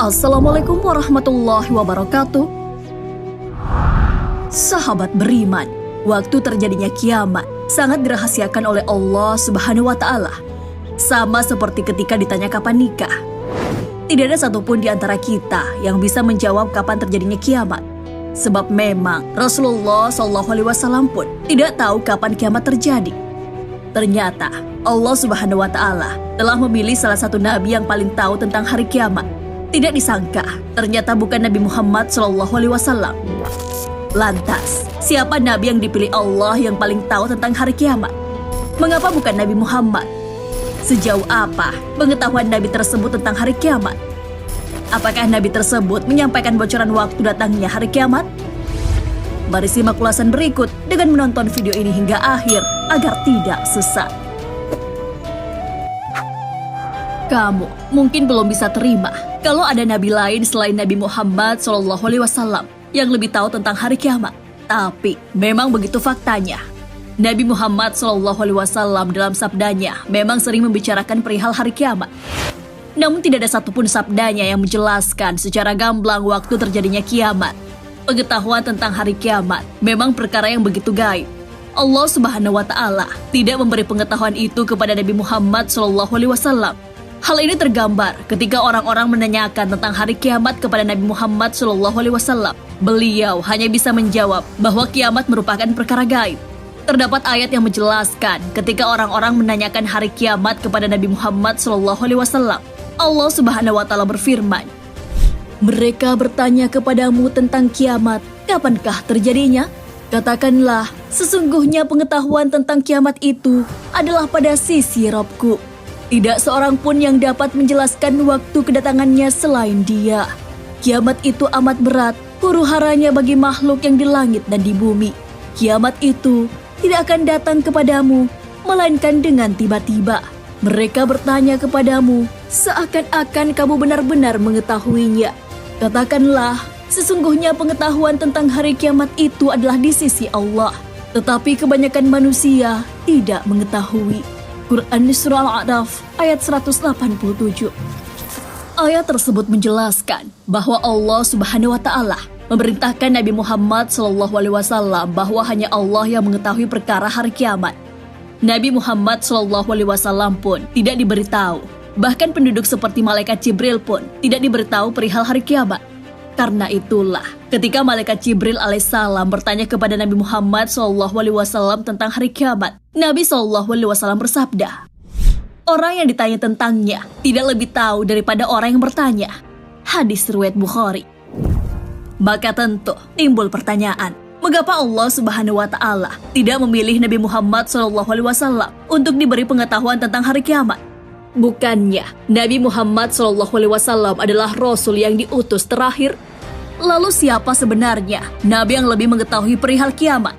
Assalamualaikum warahmatullahi wabarakatuh. Sahabat beriman, waktu terjadinya kiamat sangat dirahasiakan oleh Allah Subhanahu wa Ta'ala. Sama seperti ketika ditanya kapan nikah. Tidak ada satupun di antara kita yang bisa menjawab kapan terjadinya kiamat. Sebab memang Rasulullah SAW pun tidak tahu kapan kiamat terjadi. Ternyata Allah Subhanahu wa Ta'ala telah memilih salah satu nabi yang paling tahu tentang hari kiamat. Tidak disangka, ternyata bukan Nabi Muhammad SAW. Lantas, siapa nabi yang dipilih Allah yang paling tahu tentang hari kiamat? Mengapa bukan Nabi Muhammad? Sejauh apa pengetahuan nabi tersebut tentang hari kiamat? Apakah nabi tersebut menyampaikan bocoran waktu datangnya hari kiamat? Mari simak ulasan berikut dengan menonton video ini hingga akhir agar tidak sesat. Kamu mungkin belum bisa terima kalau ada nabi lain selain Nabi Muhammad SAW yang lebih tahu tentang hari kiamat. Tapi memang begitu faktanya. Nabi Muhammad SAW dalam sabdanya memang sering membicarakan perihal hari kiamat. Namun tidak ada satupun sabdanya yang menjelaskan secara gamblang waktu terjadinya kiamat. Pengetahuan tentang hari kiamat memang perkara yang begitu gaib. Allah Subhanahu wa Ta'ala tidak memberi pengetahuan itu kepada Nabi Muhammad SAW. Hal ini tergambar ketika orang-orang menanyakan tentang hari kiamat kepada Nabi Muhammad SAW. Beliau hanya bisa menjawab bahwa kiamat merupakan perkara gaib. Terdapat ayat yang menjelaskan ketika orang-orang menanyakan hari kiamat kepada Nabi Muhammad SAW. Allah Subhanahu wa Ta'ala berfirman, "Mereka bertanya kepadamu tentang kiamat, kapankah terjadinya? Katakanlah, sesungguhnya pengetahuan tentang kiamat itu adalah pada sisi Rabbku. Tidak seorang pun yang dapat menjelaskan waktu kedatangannya selain Dia. Kiamat itu amat berat, huru-haranya bagi makhluk yang di langit dan di bumi. Kiamat itu tidak akan datang kepadamu, melainkan dengan tiba-tiba. Mereka bertanya kepadamu, seakan-akan kamu benar-benar mengetahuinya. Katakanlah, sesungguhnya pengetahuan tentang hari kiamat itu adalah di sisi Allah. Tetapi kebanyakan manusia tidak mengetahui." Quran Surah Al-A'raf ayat 187. Ayat tersebut menjelaskan bahwa Allah Subhanahu wa Ta'ala memerintahkan Nabi Muhammad SAW bahwa hanya Allah yang mengetahui perkara hari kiamat. Nabi Muhammad SAW pun tidak diberitahu. Bahkan penduduk seperti malaikat Jibril pun tidak diberitahu perihal hari kiamat. Karena itulah, ketika malaikat Jibril alaihissalam bertanya kepada Nabi Muhammad SAW tentang hari kiamat, Nabi SAW bersabda, "Orang yang ditanya tentangnya tidak lebih tahu daripada orang yang bertanya." Hadis riwayat Bukhari. Maka tentu timbul pertanyaan, mengapa Allah Subhanahu wa Ta'ala tidak memilih Nabi Muhammad SAW untuk diberi pengetahuan tentang hari kiamat? Bukannya Nabi Muhammad SAW adalah Rasul yang diutus terakhir? Lalu siapa sebenarnya Nabi yang lebih mengetahui perihal kiamat?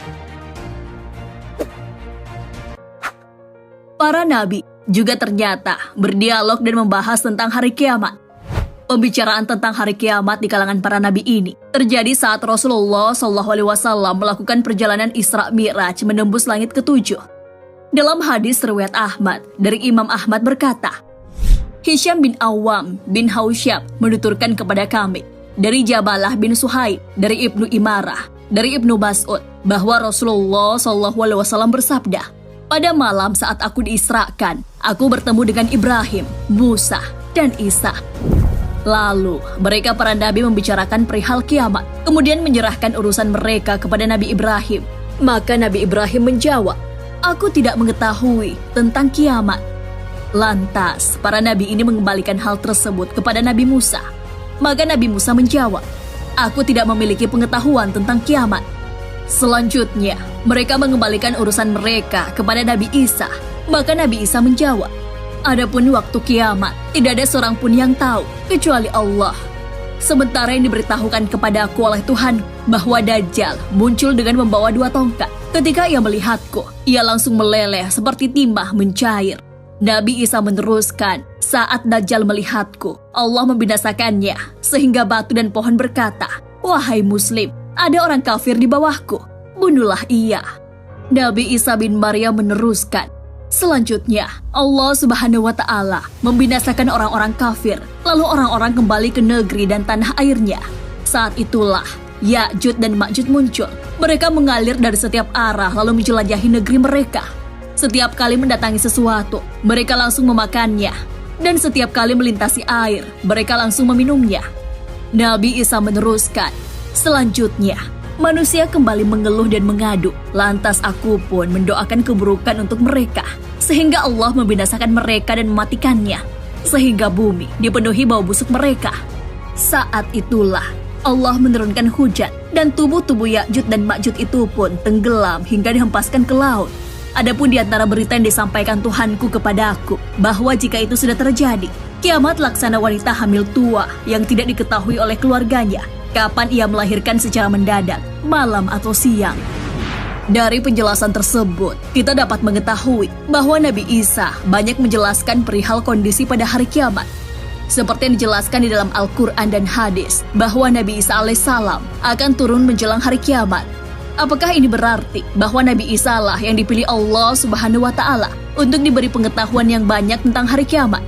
Para Nabi juga ternyata berdialog dan membahas tentang hari kiamat. Pembicaraan tentang hari kiamat di kalangan para Nabi ini terjadi saat Rasulullah SAW melakukan perjalanan Isra Mi'raj menembus langit ketujuh. Dalam hadis riwayat Ahmad, dari Imam Ahmad berkata, Hisham bin Awam bin Hausyab menuturkan kepada kami, dari Jabalah bin Suhaib, dari Ibnu Imarah, dari Ibnu Mas'ud, bahwa Rasulullah SAW bersabda, "Pada malam saat aku diisrakan, aku bertemu dengan Ibrahim, Musa, dan Isa." Lalu, mereka para nabi membicarakan perihal kiamat, kemudian menyerahkan urusan mereka kepada Nabi Ibrahim. Maka Nabi Ibrahim menjawab, "Aku tidak mengetahui tentang kiamat." Lantas, para nabi ini mengembalikan hal tersebut kepada Nabi Musa. Maka Nabi Musa menjawab, "Aku tidak memiliki pengetahuan tentang kiamat." Selanjutnya, mereka mengembalikan urusan mereka kepada Nabi Isa. Maka Nabi Isa menjawab, "Adapun waktu kiamat, tidak ada seorang pun yang tahu, kecuali Allah. Sementara yang diberitahukan kepadaku oleh Tuhan, bahwa Dajjal muncul dengan membawa 2 tongkat. Ketika ia melihatku, ia langsung meleleh seperti timah mencair." Nabi Isa meneruskan, "Saat Dajjal melihatku, Allah membinasakannya, sehingga batu dan pohon berkata, 'Wahai Muslim, ada orang kafir di bawahku, bunuhlah ia.'" Nabi Isa bin Maryam meneruskan, Selanjutnya, Allah Subhanahu wa Ta'ala membinasakan orang-orang kafir, lalu orang-orang kembali ke negeri dan tanah airnya. Saat itulah Ya'juj dan Ma'juj muncul. Mereka mengalir dari setiap arah lalu menjelajahi negeri mereka. Setiap kali mendatangi sesuatu, mereka langsung memakannya. Dan setiap kali melintasi air, mereka langsung meminumnya. Nabi Isa meneruskan, selanjutnya, manusia kembali mengeluh dan mengadu. Lantas aku pun mendoakan keburukan untuk mereka, sehingga Allah membinasakan mereka dan mematikannya, sehingga bumi dipenuhi bau busuk mereka. Saat itulah Allah menurunkan hujan, dan tubuh-tubuh Ya'juj dan Ma'juj itu pun tenggelam hingga dihempaskan ke laut. Adapun di antara berita yang disampaikan Tuhanku kepadaku, bahwa jika itu sudah terjadi, kiamat laksana wanita hamil tua yang tidak diketahui oleh keluarganya, kapan ia melahirkan secara mendadak, malam atau siang. Dari penjelasan tersebut, kita dapat mengetahui bahwa Nabi Isa banyak menjelaskan perihal kondisi pada hari kiamat. Seperti yang dijelaskan di dalam Al-Quran dan hadis, bahwa Nabi Isa alaihissalam akan turun menjelang hari kiamat. Apakah ini berarti bahwa Nabi Isa lah yang dipilih Allah Subhanahu wa Ta'ala untuk diberi pengetahuan yang banyak tentang hari kiamat?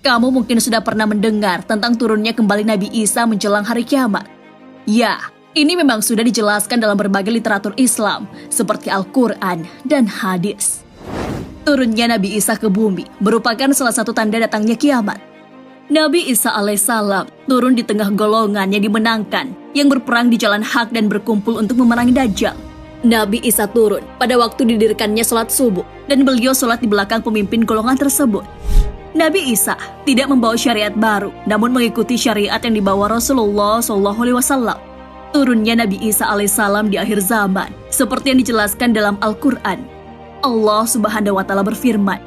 Kamu mungkin sudah pernah mendengar tentang turunnya kembali Nabi Isa menjelang hari kiamat. Ya, ini memang sudah dijelaskan dalam berbagai literatur Islam seperti Al-Quran dan hadis. Turunnya Nabi Isa ke bumi merupakan salah satu tanda datangnya kiamat. Nabi Isa alaihissalam turun di tengah golongan yang dimenangkan, yang berperang di jalan hak dan berkumpul untuk memerangi Dajjal. Nabi Isa turun pada waktu didirikannya sholat subuh, dan beliau sholat di belakang pemimpin golongan tersebut. Nabi Isa tidak membawa syariat baru, namun mengikuti syariat yang dibawa Rasulullah SAW. Turunnya Nabi Isa alaihissalam di akhir zaman, seperti yang dijelaskan dalam Al-Quran. Allah Subhanahu wa Ta'ala berfirman,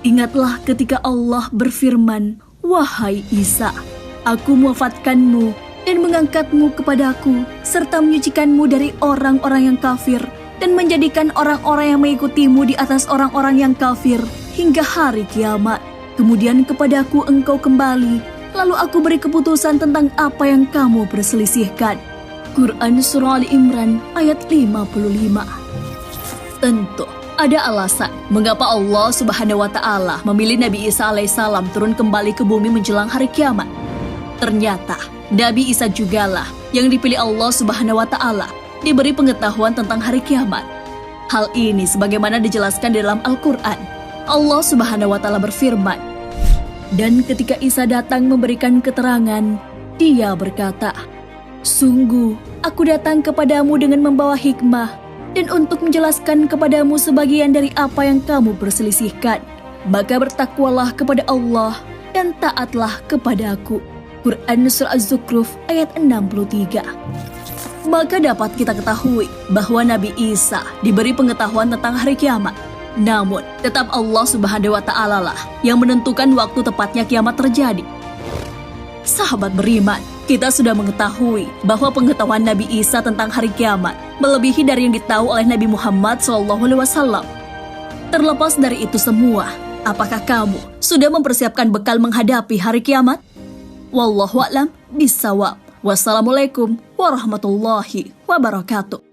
ingatlah ketika Allah berfirman, wahai Isa, aku mewafatkanmu dan mengangkatmu kepadaku, serta menyucikanmu dari orang-orang yang kafir, dan menjadikan orang-orang yang mengikutimu di atas orang-orang yang kafir, hingga hari kiamat. Kemudian kepadaku engkau kembali, lalu aku beri keputusan tentang apa yang kamu perselisihkan. Quran Surah Ali Imran ayat 55. Tentu ada alasan mengapa Allah Subhanahu wa Ta'ala memilih Nabi Isa alaihissalam turun kembali ke bumi menjelang hari kiamat. Ternyata Nabi Isa jugalah yang dipilih Allah Subhanahu wa Ta'ala diberi pengetahuan tentang hari kiamat. Hal ini sebagaimana dijelaskan dalam Al-Quran. Allah Subhanahu wa Ta'ala berfirman, dan ketika Isa datang memberikan keterangan, dia berkata, sungguh aku datang kepadamu dengan membawa hikmah dan untuk menjelaskan kepadamu sebagian dari apa yang kamu perselisihkan. Maka bertakwalah kepada Allah dan taatlah kepadaku. Quran Surah Az-Zukhruf ayat 63. Maka dapat kita ketahui bahwa Nabi Isa diberi pengetahuan tentang hari kiamat. Namun, tetap Allah Subhanahu wa Ta'ala lah yang menentukan waktu tepatnya kiamat terjadi. Sahabat beriman, kita sudah mengetahui bahwa pengetahuan Nabi Isa tentang hari kiamat melebihi dari yang ditahu oleh Nabi Muhammad SAW. Terlepas dari itu semua, apakah kamu sudah mempersiapkan bekal menghadapi hari kiamat? Wallahu a'lam bishawab. Wassalamualaikum warahmatullahi wabarakatuh.